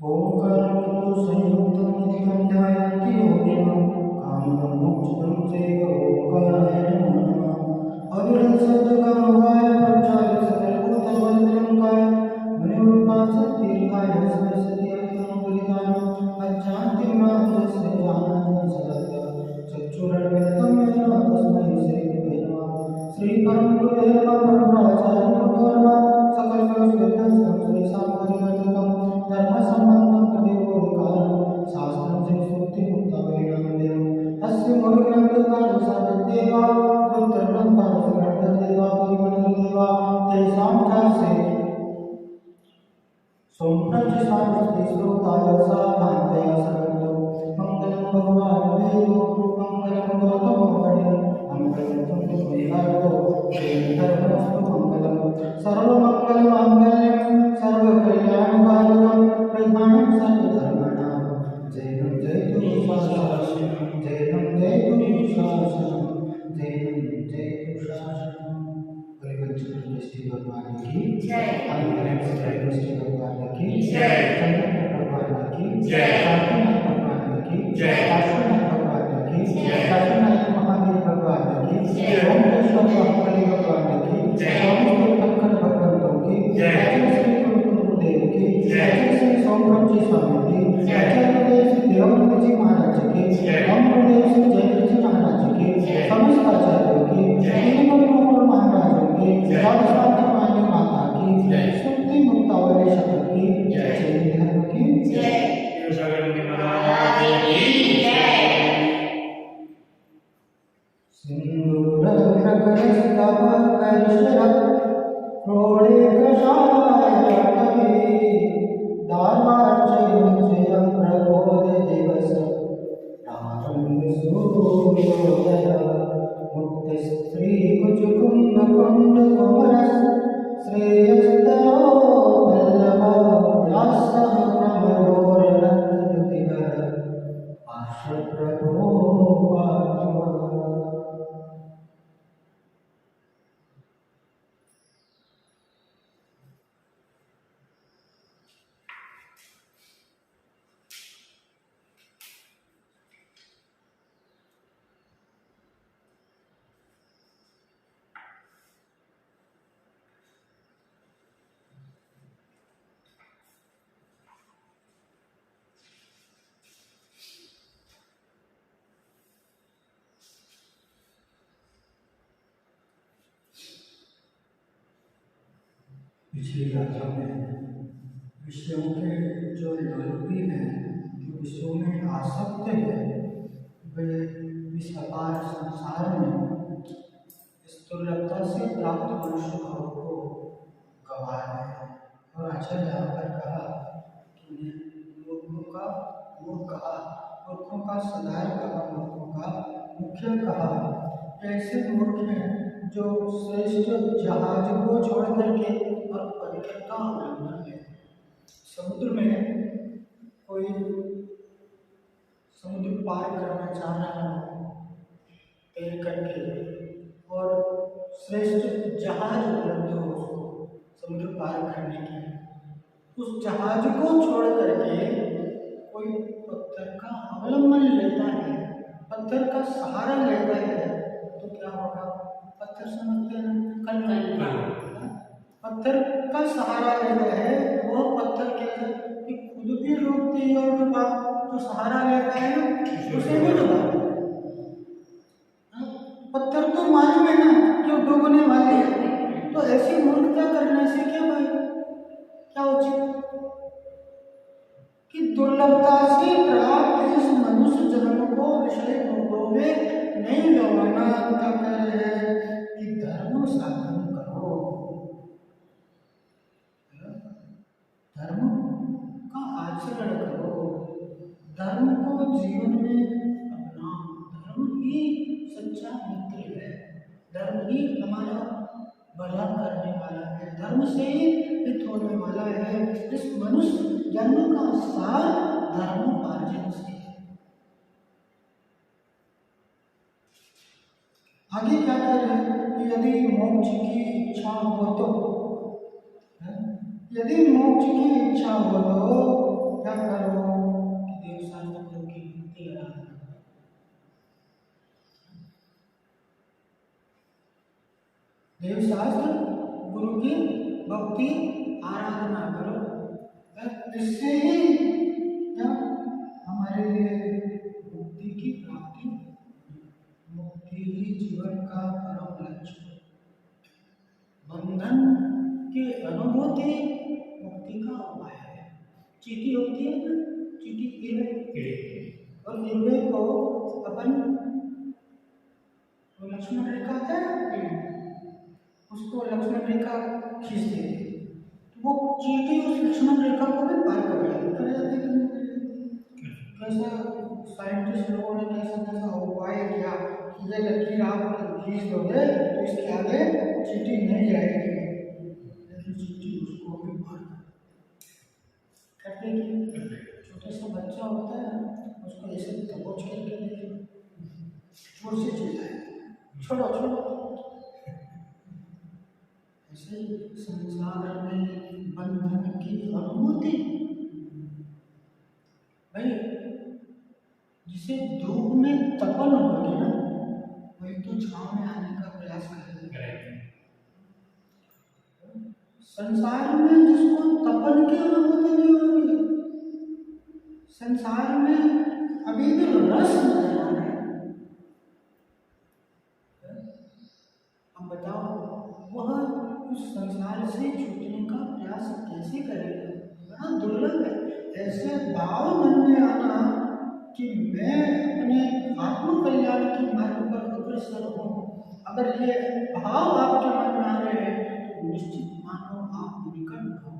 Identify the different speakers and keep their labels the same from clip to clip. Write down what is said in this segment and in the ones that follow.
Speaker 1: ओंकारं संयुक्तं नित्यं ध्यायन्ति योगिनः कान्तं मोक्षदं चैव ओंकाराय नमो नमः। अविरल शब्दगमवाय प्रज्वलित सकलभूतवज्रंकाय मुनिउपासतीर्थाय सरस्वती अमृतंबुधिताय अज्ञानतिमिरान्धस्य ज्ञानाञ्जनशलाकया चक्षुरुन्मिलितं येन तस्मै श्रीगुरवे नमः। श्रीपरमगुरुवे नमः। ब्रह्मचारिणो नमः। सकलकलुषितं श्रीशाम्बरिवर्जितं धर्मसम्बन्धं प्रतिबोधकालं शास्त्रं श्रीसूक्तिमुक्तावलीनामदेवम् अस्य मूलग्रन्थकारसारदेवा उत्तरग्रन्थकारसग्रन्थदेवा परिगणदेवा तेषां चास्य सोमप्रज्ञासारस्वती श्रोताय साधान्तया सर्वतो मङ्गलं भगवान् वेदो मङ्गलं गौतमोऽवडे मङ्गलं तुङ्गमेहार्तो धर्मस्तु मङ्गलं सर्वमङ्गलमाङ्गल्यं सर्वकल्याणकारिणं प्रधानं सर्वधर्माणां जयं जयतु शासनं जयं जयतु शासनं जयं जयतु शासनं। श्री भगवान की जय। श्री भगवान की जय। भगवान की जय। भगवान की जय। भगवान की जय। महावीर भगवान की जय। भगवान की जय। भगवंतों की जय। श्री गुरुदेव की जय। श्री सोमप्रज्ञ स्वामी की जय। श्री देवव्रत जी महाराज की जय। श्री जयदेव जी महाराज की समस्त आचार्यों की महाराजों की राजशास्त्री माता की सुक्ति मुक्तावली शब्द की जय। धर्म की जय। सिंदूर नगर स्तव कर्षर क्रोड़े कषाय कवि दारवार जय प्रबोध दिवस प्रारंभ सूर्योदय मुक्त स्त्री कुचकुंभ कुंड कुमरस श्रेयस्तरो वल्लभ व्यास प्रमयोर रत्नदिगर आश प्रभो पातु। पिछली यात्रा में विषयों के जो लोलुपी हैं, जो विषयों में आसक्त है, वे इस अपार संसार में इस दुर्लभता से प्राप्त मनुष्य भाव को गवा रहे हैं। और आचार्य यहाँ पर कहा कि मूर्खों का सदाय कहा, मूर्खों का मुख्य कहा। ऐसे मूर्ख हैं जो श्रेष्ठ जहाज को छोड़ करके और परिकर का अवलंबन है। समुद्र में कोई समुद्र पार करना चाह रहा है तैर करके और श्रेष्ठ जहाज उपलब्ध हो उसको समुद्र पार करने की, उस जहाज को छोड़ करके कोई पत्थर का अवलंबन लेता है, पत्थर का सहारा लेता है, तो क्या होगा? पत्थर समझते हैं कल पत्थर का सहारा लेता है, वो पत्थर के खुद भी डूबती है और डूबा तो सहारा लेता है ना, उसे भी डूबा। पत्थर तो मालूम है ना कि डूबने वाले हैं, तो ऐसी मूर्खता करने से क्या भाई क्या उचित कि दुर्लभता से प्राप्त इस मनुष्य जन्म को विषय भोगों में नहीं गंवाना। क्या कह रहे हैं कि धर्म साधन करो, धर्म का आचरण करो, धर्म को जीवन में अपनाओ। धर्म ही सच्चा मित्र है, धर्म ही हमारा भला करने वाला है, धर्म से ही हित होने वाला है। इस मनुष्य जन्म का सार धर्मोपार्जन से है। आगे क्या कह रहे हैं कि यदि मोक्ष की इच्छा हो तो, यदि मोक्ष की इच्छा हो तो क्या देवशास्त्र, गुरु की भक्ति आराधना करो। इससे ही क्या हमारे लिए मुक्ति की प्राप्ति, मुक्ति ही जीवन का परम लक्ष्य। बंधन की अनुभूति मुक्ति का उपाय है। चीटी होती है ना, चीटी और इर्वे को अपन लक्ष्मण रेखा है, उसको लक्ष्मण रेखा खींच देती, तो वो चीटी उस लक्ष्मण रेखा को भी पार कर जाती है। कैसा साइंटिस्ट लोगों ने कैसा उपाय किया कि ये लकीर आप खींच दोगे तो इसके आगे चीटी नहीं जाएगी, लेकिन चीटी उसको भी पार करने की। छोटे से बच्चा होता है उसको ऐसे दबोच करके देखे, जोर से चिल्लाए, छोड़ो छोड़ो। ऐसे संसार में बंधन की अनुभूति, भाई जिसे धूप में तपन होगी ना, वही तो छांव में आने का प्रयास करेगा। संसार में जिसको तपन की अनुभूति नहीं होगी, संसार में अभी भी रस नहीं है। अब बताओ वह उस संसार से छूटने का प्रयास कैसे करेगा? बड़ा दुर्लभ है। ऐसे भाव मन में आना कि मैं अपने आत्म कल्याण के मार्ग पर अग्रसर हूँ, अगर ये भाव आपके मन में आ रहे हैं तो निश्चित मानो आप निकट हो।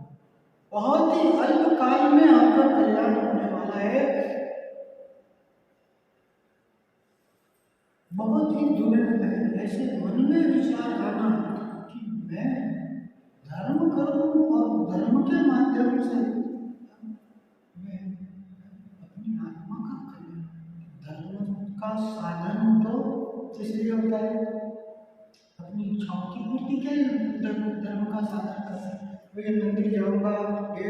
Speaker 1: बहुत ही अल्प काल में आपका कल्याण होने वाला है। बहुत ही दुर्लभ है ऐसे मन में विचार आना कि मैं धर्म करूं और धर्म के माध्यम से मैं अपनी आत्मा का कल्याण। धर्म का साधन तो इसलिए होता है, अपनी इच्छाओं की पूर्ति के लिए धर्म का साधन करता है। मैं मंदिर जाऊंगा, ये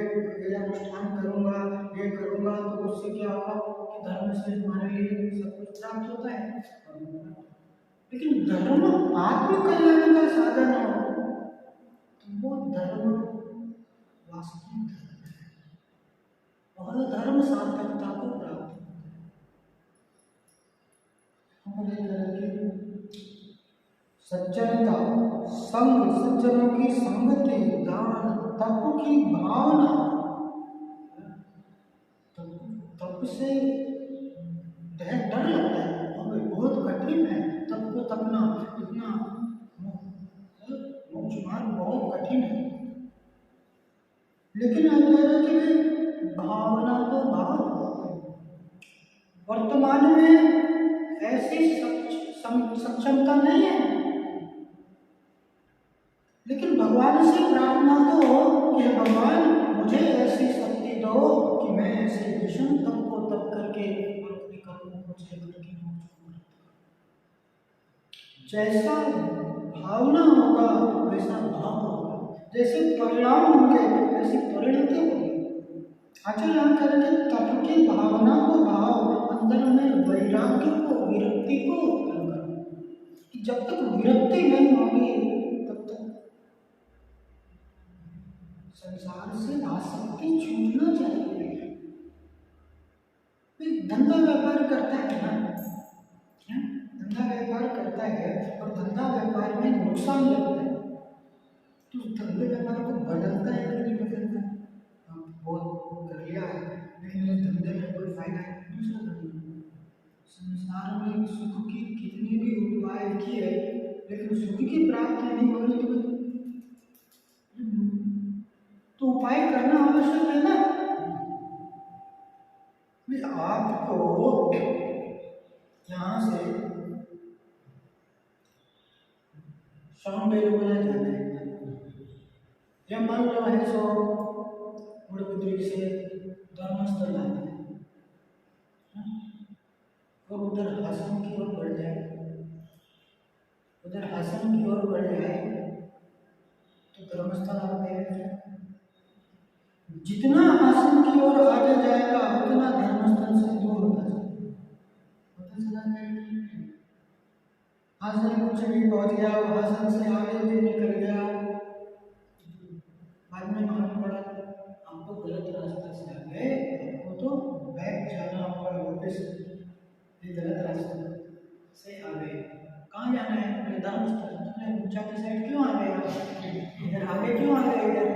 Speaker 1: अनुष्ठान करूंगा, ये करूंगा तो उससे क्या होगा कि धर्म से हमारे लिए सब कुछ प्राप्त होता है। लेकिन धर्म आत्म कल्याण का साधन हो तो वो धर्म वास्तविक धर्म है और धर्म सार्थकता को प्राप्त की सज्जनता, संग, सज्जनों की संगति, दान, तप की भावना। तप से डर लगता है और बहुत कठिन है तप को तपना, इतना मोक्ष मार्ग बहुत कठिन है। लेकिन कि भावना तो भाव वर्तमान में ऐसी सक्षमता नहीं है, लेकिन भगवान से प्रार्थना तो हो कि भगवान मुझे ऐसी शक्ति दो कि मैं ऐसे भीषण तप को तप करके और अपने कर्मों को छेद करके जैसा भावना होगा वैसा भाव होगा, जैसे परिणाम होंगे वैसी परिणति होगी। आचार्य यहाँ करेंगे तप की भावना को भाव, अंदर में वैराग्य को, विरक्ति को उत्पन्न करो कि जब तक विरक्ति नहीं होगी तब तक संसार से आसक्ति छूटना चाहिए। धंधा व्यापार करता है ना, धंधा व्यापार करता है और धंधा व्यापार में नुकसान लगता है तो धंधे व्यापार को बदलता है कि नहीं बदलता? बहुत कर लिया है लेकिन इस धंधे में कोई फायदा है दूसरा धंधा। संसार में सुख की कितनी भी उपाय किए लेकिन सुख की प्राप्ति नहीं हो रही तो उपाय करना आवश्यक है ना। आपको यहाँ से शामबेलगोला जाना है या मान लो है सो मुड़बुद्री से धर्मस्थल जाना है और उधर हासन की ओर बढ़ जाए, उधर हासन की ओर बढ़ जाए तो धर्मस्थल आ गए। जितना हासन की ओर आगे जाएगा उतना धर्मस्थल से दूर होता चला जाएगा। हासन कुछ भी पहुंच गया, हासन से आगे भी वापस ये गलत रास्ते से आ गए। कहाँ जाना है? अपने धर्म स्थल। तुमने ऊंचा की साइड क्यों आ गए? इधर आगे क्यों आ गए? इधर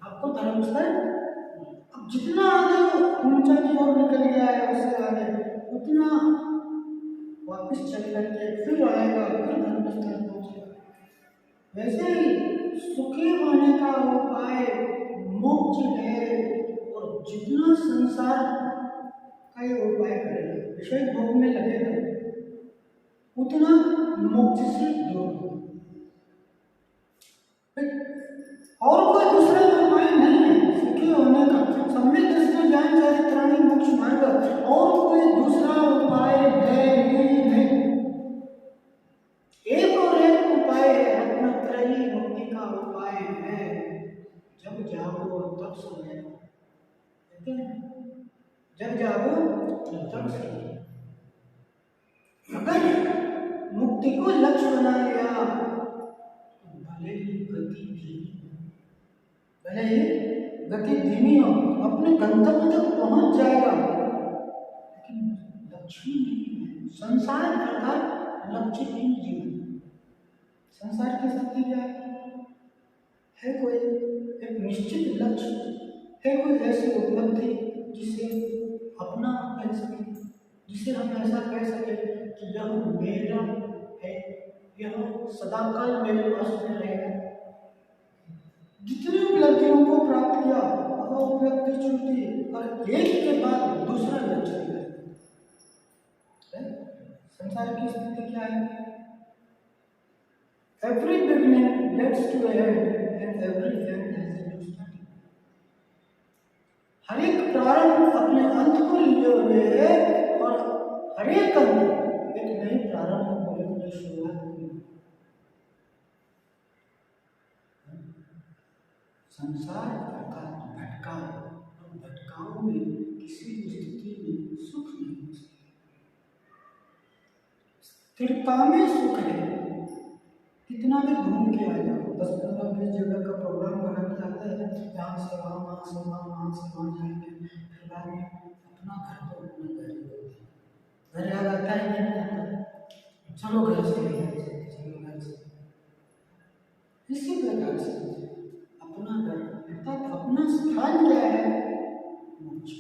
Speaker 1: आपको धर्म स्थल अब जितना आगे ऊंचा की ओर निकल गया है उससे आगे उतना वापस चल करके फिर आएगा, फिर धर्म स्थल पहुंचेगा। वैसे ही सुखी होने का उपाय मोक्ष है, और जितना संसार का ये उपाय करेगा, विषय भोग में लगेगा, उतना मोक्ष से दूर होगा। और कोई दूसरा उपाय नहीं है सुखी होने का। सम्यक दृष्टि ज्ञान चारित्राणी मोक्ष मार्ग, और कोई दूसरा उपाय है ही नहीं। एक और एक उपाय है, रत्नत्रयी मुक्ति का उपाय है। जब जागो तब सोए, जब जागो तब सोए। अगर मुक्ति को लक्ष्य बना लिया तो भले ही गति धीमी हो, अपने गंतव्य तक पहुंच जाएगा, लेकिन लक्ष्य नहीं है। संसार अर्थात लक्ष्यहीन जीवन। संसार की स्थिति क्या है? कोई एक निश्चित लक्ष्य है, कोई ऐसी उपलब्धि जिसे अपना कह सके, जिसे हम ऐसा कह सके कि यह मेरा है, यह सदाकाल मेरे पास में रहेगा। जितनी उपलब्धियों को प्राप्त किया वह उपलब्धि छूटी और एक के बाद दूसरा लक्ष्य है। संसार की स्थिति क्या है? Every beginning leads to a end and every end has a new starting. हर एक प्रारंभ अपने अंत को लिए हुए है, और हर एक अंत एक नई प्रारंभ को, एक नई शुरुआत को। संसार अर्थात भटकाव, और भटकाव में किसी भी स्थिति में सुख नहीं हो सकता। स्थिरता में सुख है। कितना भी घूम के आ जाओ, 10-15-20 जगह का प्रोग्राम बना के आते हैं, यहाँ से वहाँ, वहाँ से वहाँ, वहाँ से वहाँ जाएंगे, फिर बाद में अपना घर तो अपना घर ही होता है। घर याद आता है कि नहीं आता है? चलो घर से, चलो घर से। इसी प्रकार से अपना घर अर्थात अपना स्थान क्या है? मोक्ष।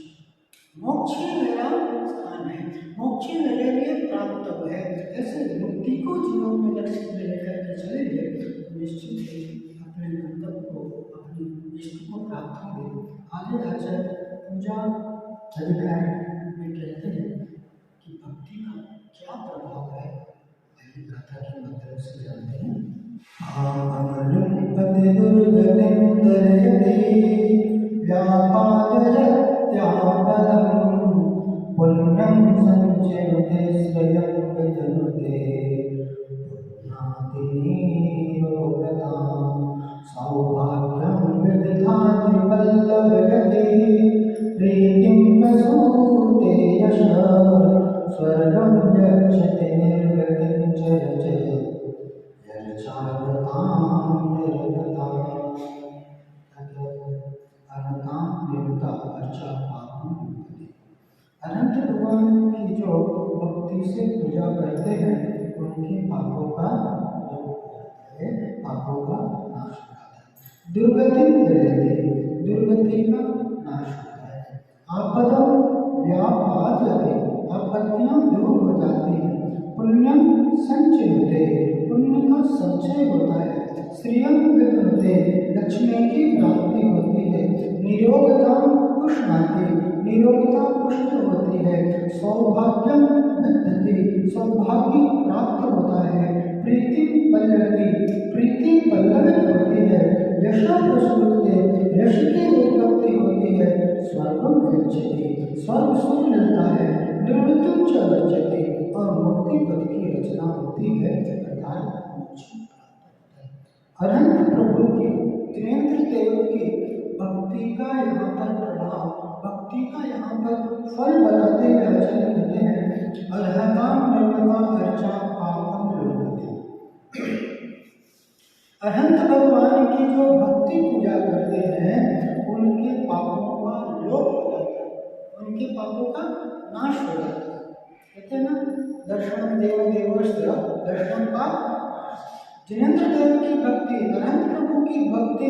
Speaker 1: मोक्ष ही मेरा स्थान है, मोक्ष ही मेरे लिए प्राप्त है। ऐसे मुक्ति को जीवन में लक्ष्य में लेकर के चलेंगे तो निश्चित है अपने गंतव्य को, अपने इष्ट को प्राप्त होंगे। आगे आचार्य पूजा अधिकार में कहते हैं कि भक्ति का क्या प्रभाव है, आइए गाथा के माध्यम से जानते हैं। आमलुम्पति दुर्गतिं दर्शति व्यापादयत्यापदं पुण्यं संचयते स्वयं विजनुते पुण्याति निरोगतां सौभाग्यं विदधाति वल्लभगति प्रीतिं प्रसूते यशः स्वर्गं यच्छति निर्गतिं च रचयति अनंत भगवान की जो भक्ति से पूजा करते हैं उनके पापों का पापों का नाश होता है। दुर्गति का नाश होता है। आपदा व्यापाद्यते, आपत्तियां दूर हो जाती हैं। पुण्यम संचयते, पुण्य का संचय होता है। श्रियं विदधते, लक्ष्मी की प्राप्ति होती है। निरोगता पुष्णाति, निरोगता पुष्ट होती है। सौभाग्यम विदधति, सौभाग्य प्राप्त होता है। प्रीति पल्लवी, प्रीति पल्लवित होती है। यश प्रसूते, यश की उत्पत्ति होती है। स्वर्गम गच्छति, स्वर्ग सुख मिलता है। निर्वृत्तिं च गच्छति, और मुक्ति पद की रचना होती है, अर्थात मोक्ष प्राप्त होता है। अनंत प्रभु की, त्रिनेत्र देव की भक्ति का यहाँ पर प्रभाव, भक्ति का यहाँ पर फल बताते हुए आचार्य कहते हैं अर्हतां निर्मता अर्चा पापम लोभते। अनंत भगवान की जो भक्ति पूजा करते हैं उनके पापों का लोप हो जाता है, उनके पापों का नाश हो जाता है। कहते हैं ना, दर्शन देव देवस्य दर्शन पाप। जिनेंद्र देव की भक्ति, अनंत प्रभु की भक्ति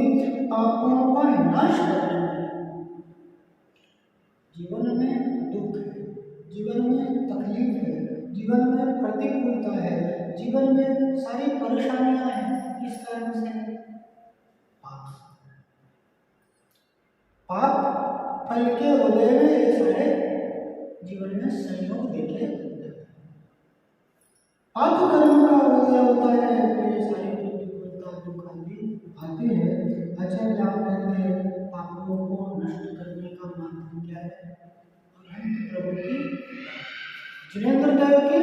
Speaker 1: पापों का नाश करती है। जीवन में दुख है, जीवन में तकलीफ है, जीवन में प्रतिकूलता है, जीवन में सारी परेशानियां हैं। इस कारण से पाप फल के उदय में ये सारे जीवन में संयोग देखे जाते हैं। पाप कर्म का उदय होता है तो ये सारी प्रतिकूलता दुख आती है। आचार्य आप कहते हैं पापों को नष्ट करने का माध्यम क्या है? अनंत प्रभु की, जिनेंद्र देव की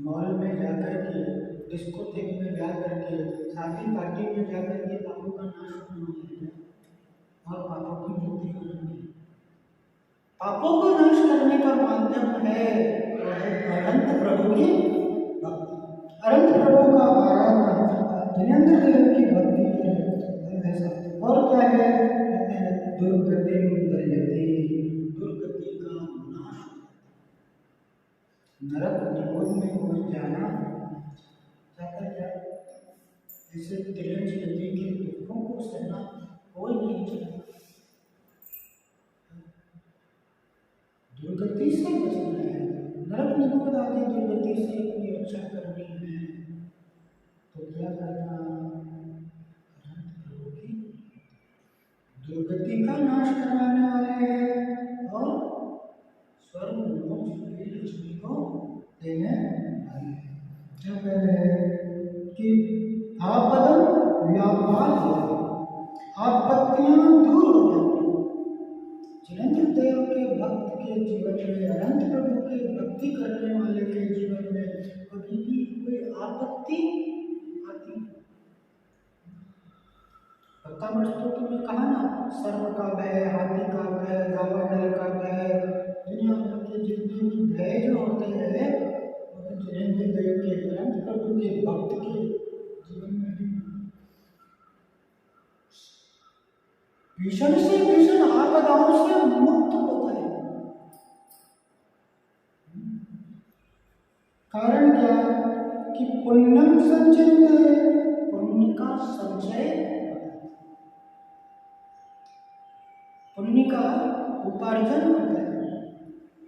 Speaker 1: मॉल में जाकर के, डिस्कोथेक में जाकर के, शादी पार्टी में जाकर के पापों का नाश होना है और पापों की मुक्ति होनी है। पापों को नाश करने का माध्यम है अनंत प्रभु की भक्ति, अनंत प्रभु का आराधना, जिनेंद्र देव की भक्ति है। और क्या है? कहते हैं दुर्गति दुर्गति का नाश, नरक निगोद में पहुंच जाना, जाकर क्या जैसे तिलंज नदी के दुखों को सहना कोई नहीं चाहता। दुर्गति से बचना है, नरक निगोद आदि दुर्गति से अपनी रक्षा करनी है, तो क्या करना? प्रभु की दुर्गति का नाश करवाने वाले हैं और स्वर्ग मोक्ष की लक्ष्मी को देने वाले हैं। क्या कह रहे हैं कि आपदम व्यापार, आपत्तियां दूर हो जाती। जिनेंद्र देव के भक्त के जीवन में, अनंत प्रभु के भक्ति करने वाले के जीवन में कभी भी कोई आपत्ति आती। तो तुमने कहा ना, सर्प का भय, हाथी का भय, दावानल का भय, दुनिया भर के जितने भी भय जो होते हैं वो जिनेंद्र देव के, अनंत प्रभु के भक्त के जीवन में भी भीषण से भीषण आपदाओं से मुक्त होता है। कारण क्या? कि पुण्यम संचय, पुण्य का संचय, पुण्य का उपार्जन होता है।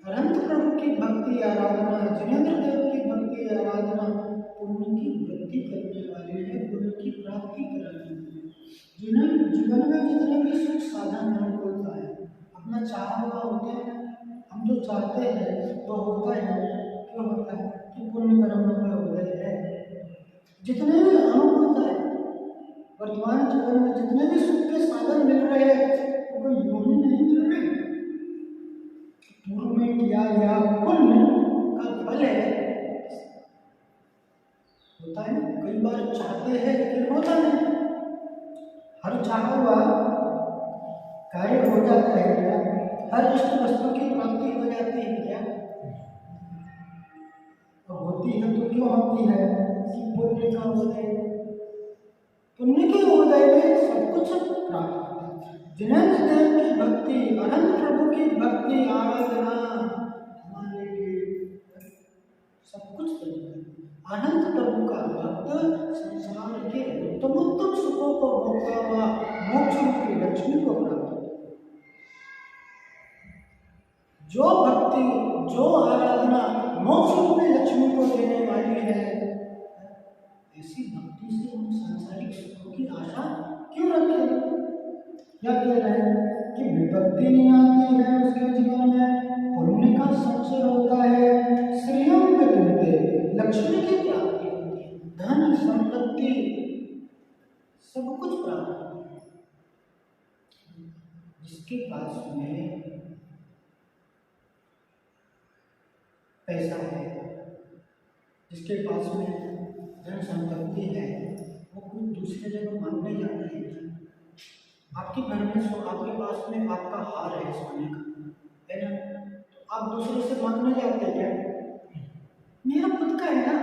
Speaker 1: अनंत प्रभु की भक्ति आराधना, जिनेंद्र देव की भक्ति आराधना पुण्य की वृद्धि करने वाली है, पुण्य की प्राप्ति कराने वाली है। जीवन में जितने भी सुख साधन अनुकूलता है, अपना चाहा हुआ होता है, हम जो चाहते हैं वो होता है। क्यों होता है? कि पुण्य कर्म का उदय है। जितने भी अनुकूलता है वर्तमान जीवन में, जितने भी सुख के साधन मिल रहे हैं वो यूं ही नहीं मिल रहे। पूर्व में किया गया पुण्य का फल है, होता है ना। कई बार चाहते हैं लेकिन होता नहीं। हर चाहा हुआ कार्य हो जाता है क्या? हर इष्ट वस्तु की प्राप्ति हो जाती है क्या? और होती है तो क्यों होती है? कि पुण्य का उदय, पुण्य के उदय में सब कुछ प्राप्त होता है। जिनेंद्र देव की भक्ति, अनंत प्रभु की भक्ति आराधना हमारे लिए सब कुछ करती है। अनंत प्रभु का भक्त संसार के उत्तमोत्तम सुखों को भोगता हुआ मोक्ष की लक्ष्मी को प्राप्त होता है। जो भक्ति, जो आराधना मोक्ष रूपी लक्ष्मी को देने वाली है, ऐसी भक्ति से हम सांसारिक सुखों की आशा क्यों रखें? क्या कह रहे हैं कि विपत्ति नहीं आती है उसके जीवन में, पुण्य का संचय होता है, श्रीयम विद्यते, लक्ष्मी की प्राप्ति होती है, धन संपत्ति सब कुछ प्राप्त होता है। जिसके पास में पैसा है, जिसके पास में धन संपत्ति है, वो कोई दूसरे जगह मांगने जाता है। आपके घर में आपके पास में आपका हार है सोने का, है ना, तो आप दूसरे से मांगने जाते हैं क्या? मेरा खुद का है ना।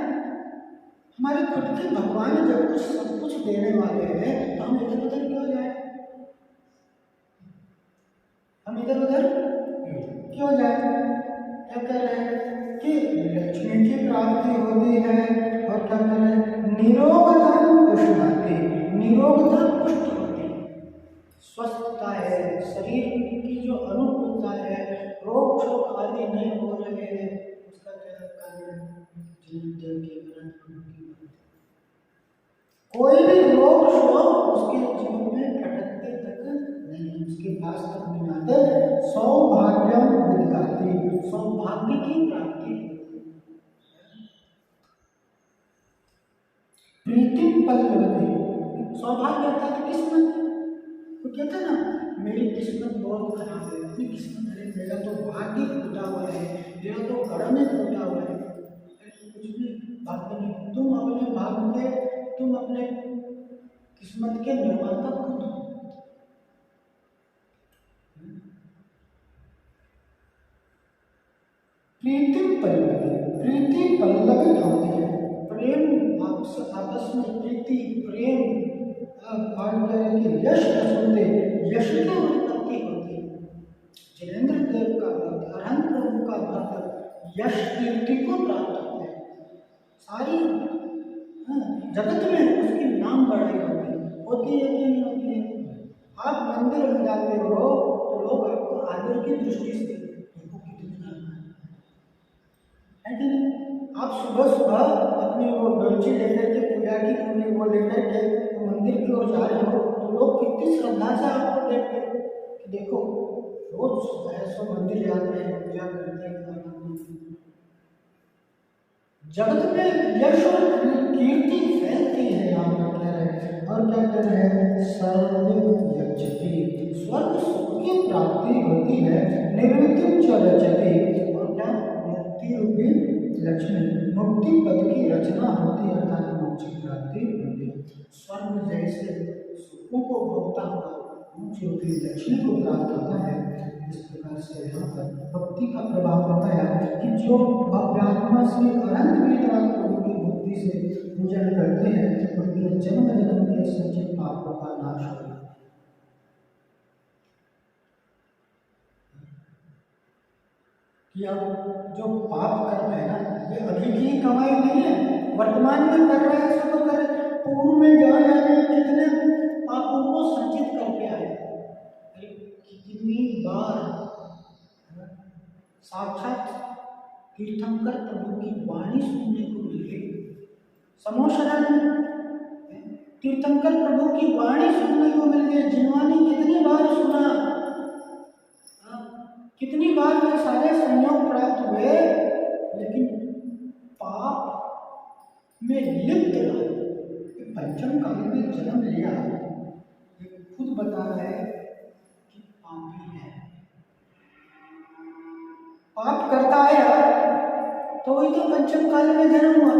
Speaker 1: हमारे खुद के भगवान जब कुछ सब कुछ देने वाले हैं तो हम इधर उधर क्यों जाए? हम इधर उधर क्यों जाए? क्या कह रहे हैं कि लक्ष्मी की प्राप्ति होती है और क्या कह रहे हैं, निरोग धन पुष्टि, निरोग धन पुष्ट होती है, स्वस्थता है, शरीर की जो अनुकूलता है, रोग शोक आदि नहीं हो रहे हैं, उसका क्या कारण? जीवन के कोई भी रोग शोक उसके जीवन में फटकते तक नहीं, उसके पास तक नहीं आते। सौभाग्यम विदधाति, सौभाग्य की प्राप्ति। प्रीति पल्लवती, सौभाग्य अर्थात किस्मत। तो कहते ना मेरी किस्मत बहुत खराब है, अपनी किस्मत है, मेरा तो भाग्य फूटा हुआ है, मेरा तो कर्म फूटा हुआ है, कुछ भी भाग्य नहीं। तुम अपने भाग्य के, तुम अपने किस्मत के निर्माता खुद हो। प्रीति पल्लवी, प्रीति पल्लवित होती है, प्रेम आपस में प्रीति प्रेम की यश सुनते, यश की उत्पत्ति होती है। जैनेन्द्र देव का भक्त, अरहंत प्रभु का भक्त यश कीर्ति को प्राप्त होते हैं। सारी जगत में उसकी नाम बढ़ाई होती है कि नहीं होती है? आप मंदिर में जाते हो तो लोग आपको आदर की दृष्टि से देखो कितना है कि नहीं? आप सुबह सुबह अपनी वो डोलची लेकर के, पूजा की पूरी वो लेकर के तो मंदिर की ओर जा रहे हो तो लोग कितनी श्रद्धा से आपको देखते हैं कि देखो रोज सुबह सो मंदिर जाते हैं, पूजा करते हैं। जगत में यश और कीर्ति फैलती है, यहाँ पर कह रहे हैं। और क्या कह रहे हैं? सर्व यच्छति, स्वर्ग सुख की प्राप्ति होती है। निर्वृत्तिं च रचति, और क्या? मुक्ति रूपी लक्ष्मी, मुक्ति पद की रचना होती है, अर्थात मोक्ष की प्राप्ति होती है। स्वर्ग जैसे सुखों को भोगता हुआ मोक्ष रूपी लक्ष्मी को प्राप्त होता है। इस प्रकार से यहाँ पर भक्ति का प्रभाव बताया कि जो भव्यात्मा श्री अनंत वीतराग प्रभु की भक्ति से पूजन करते हैं उनके जन्म जन्म के संचित पापों का नाश होता है। कि अब जो पाप कर रहे हैं ना, ये अभी की कमाई नहीं है, वर्तमान में कर रहे हैं, सब कर रहे, पूर्व में जा जाके कितने पापों को संचित करके आए। कितनी बार साक्षात तीर्थंकर प्रभु की वाणी सुनने को मिली। समोशरण तीर्थंकर प्रभु की वाणी सुनने को मिल गई। जिनवानी कितनी बार सुना, कितनी बार वे सारे संयोग प्राप्त हुए, लेकिन पाप में लिप्त रहे। पंचम काल में जन्म लिया, खुद बता रहे कि पापी है, पाप करता आया तो वही तो पंचम काल में जन्म हुआ।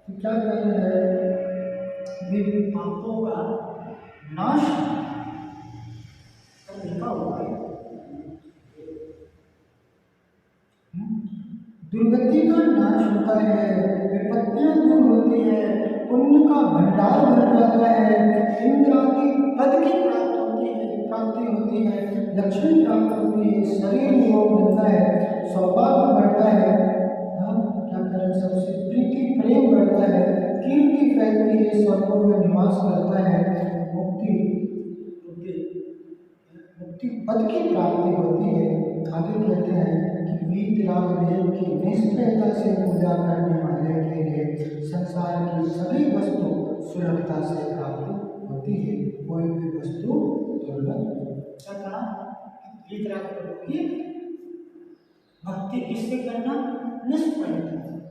Speaker 1: तो क्या कर रहे हैं? पापों का नाश करने का उपाय। दुर्गति का नाश होता है, विपत्तियां दूर होती है, पुण्य का भंडार भर जाता है, इंद्र आदि पद की प्राप्ति होती है, लक्ष्मी प्राप्त होती है, शरीर निरोग मिलता है, सौभाग्य बढ़ता है, क्या करें, सबसे प्रीति प्रेम बढ़ता है, कीर्ति फैलती है, स्वर्गों में निवास करता है, मुक्ति पद की प्राप्ति होती है। आगे कहते हैं कि वीतराग देव की निष्ठता से पूजा करने वाले के लिए संसार की सभी वस्तु सुलभता से प्राप्त होती है, कोई भी वस्तु दुर्लभ। वीतराग प्रभु की भक्ति किससे करना?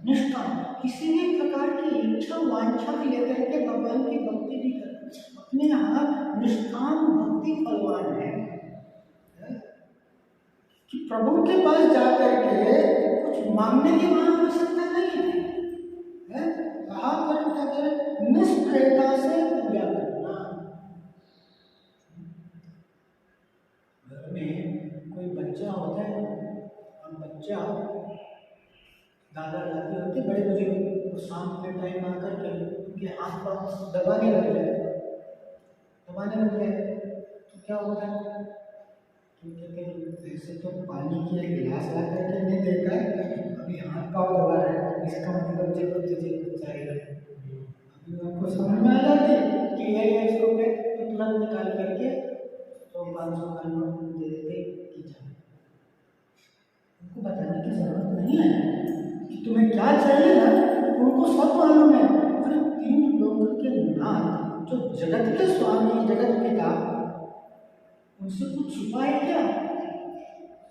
Speaker 1: निष्ठा, किसी भी प्रकार की इच्छा वांछा लेकर के भगवान की भक्ति नहीं करना। अपने यहाँ निष्ठान भक्ति फलवान है कि प्रभु के पास जाकर के कुछ मांगने की वहां आवश्यकता नहीं है, कहा पर निष्ठता से पूजा करना। घर में कोई बच्चा होता है, और बच्चा दादा दादी होते बड़े बुजुर्ग, तो शाम के टाइम आकर के उनके हाथ पर दबाने लग जाए, तो क्या होता है कि कहते हैं ऐसे तो पानी की एक गिलास ला करके नहीं देता है, अभी हाथ पाँव दबा रहा है, इसका मतलब देखो तुझे कुछ चाहिए। अभी आपको समझ में आ जाती कि ये इसको पे तो तुरंत निकाल करके 100-500 का नोट दे देते कि जाओ। उनको बताने की जरूरत नहीं है कि तुम्हें क्या चाहिए ना, उनको सब मालूम है। अरे 3 लोगों के नाथ जो जगत के स्वामी, जगत पिता, उनसे कुछ छुपा है क्या?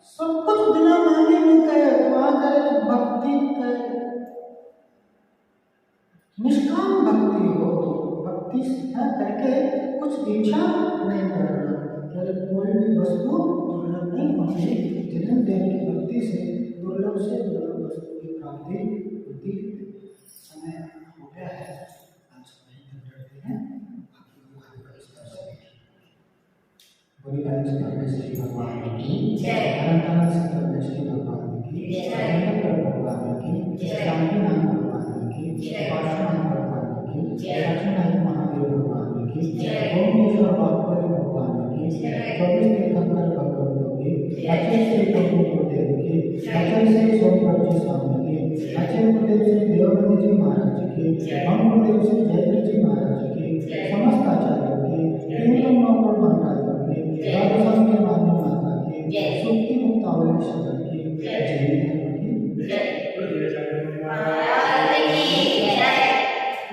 Speaker 1: सब कुछ बिना मांगे मिलता है। दुआ करे तो भक्ति करे, निष्काम भक्ति हो, भक्ति सीधा करके कुछ इच्छा नहीं करना। केवल कोई भी वस्तु दुर्लभ नहीं होती, दिन दिन की भक्ति से दुर्लभ से दुर्लभ वस्तु की प्राप्ति होती। समय हो गया है, आज वहीं तक करते हैं। बोली श्री भगवान की जय, अनंत से श्री भगवान की जय, भगवान की शांति नाम भगवान की जय, पार्श्वनाथ भगवान की जय, लक्ष्मीनाथ महादेव भगवान की जय, ओमकेश्वर बापुरी भगवान की जय, 24 तीर्थंकर भगवतों की, अचल श्री गुरुदेव की, अचल श्री सोमप्रभु स्वामी की, अचल गुरुदेव श्री देवानंद जी महाराज की, हम गुरुदेव श्री जयदेव जी महाराज की, समस्त आचार्यों की, तीन नौकर महाराजों की, राधा स्वामी माता की, सुक्ति मुक्तावली की जय।